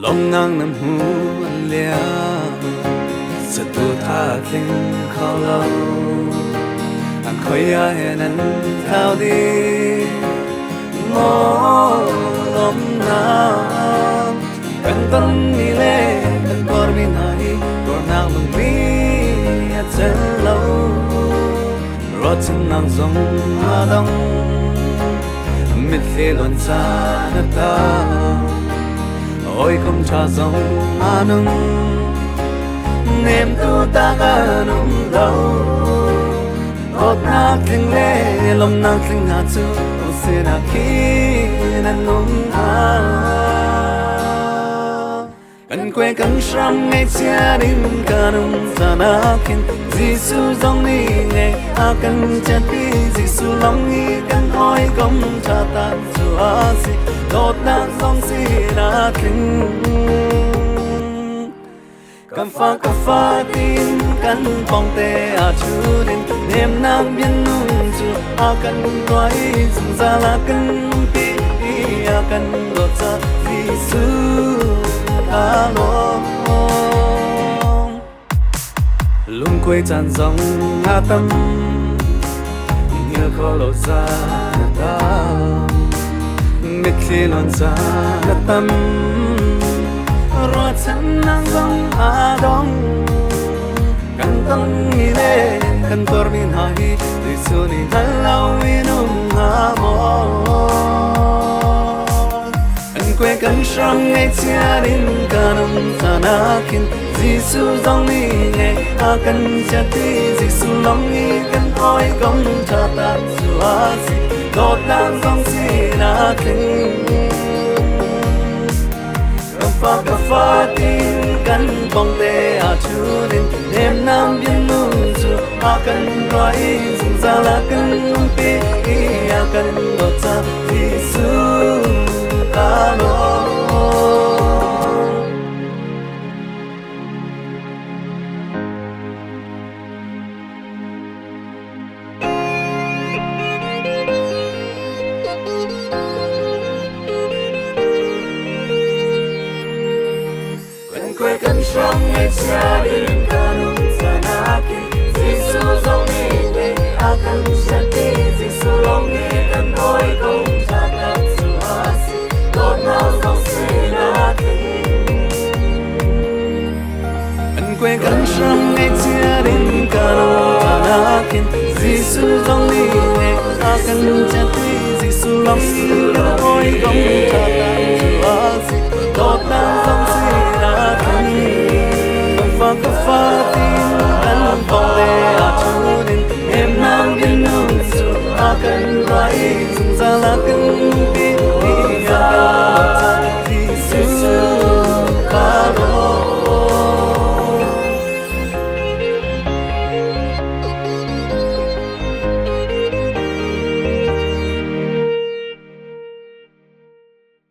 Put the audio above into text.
lòng ngang nằm hu anh lia sẽ tu tha tình khó lâu anh khơi ai nên thao đi mô lòng nam cần tân mi lệ cần por mi nai por nang lung mi chân lâu rót chân nang dòng hà đông mít khê luân xa nát ta ôi không cha dòng hà nung niềm tu ta cả nung đâu ốt nát kinh lệ lòng nang kinh hà chu sẽ na khi nên nung hà anh quay cắn sắm ngay chia đêm cả nung xa na kinh Giêsu dòng đi nghe a cần chặt đi Giêsu lòng nghi cần hỏi công cha tan dù a si đột nát dòng si na kinh cà phá tin cần bóng tê a chú đến niềm nang biến nung chú a cần nói dùng ra là cần pi a cần đột ra Giêsu ta lo luôn quay tràn dòng hà tâm như khó lộ ra ta biết khi luôn ra tâm rồi chân nang dòng hà đông cần tâm nghĩ lên cần por min hai tuy số đi thân lâu inum hà mò anh quay cắn sắm ngay chia đến cả nông sa na kinh Giêsu dòng đi nghe a cần chặt đi Giêsu lòng nghi cần hỏi công cha tan dù a si đột đang dòng si na kinh cà phá tin cần bóng tê a chú đến đêm nam biến nung dù a cần nói dùng ra là cần pi a cần đột ra Giêsu ta lo quay cắn sắm ngay chia đêm cả nung sa na kinh Giêsu dòng đi nghe a cần chặt đi Giêsu lòng nghi cần hỏi công cha tan dù a si đột nào dòng si na kinh anh quay cắn sắm ngay chia đêm cả nung sa na kinh Giêsu dòng đi nghe a cần chặt đi Giêsu lòng nghi cần hỏi công cha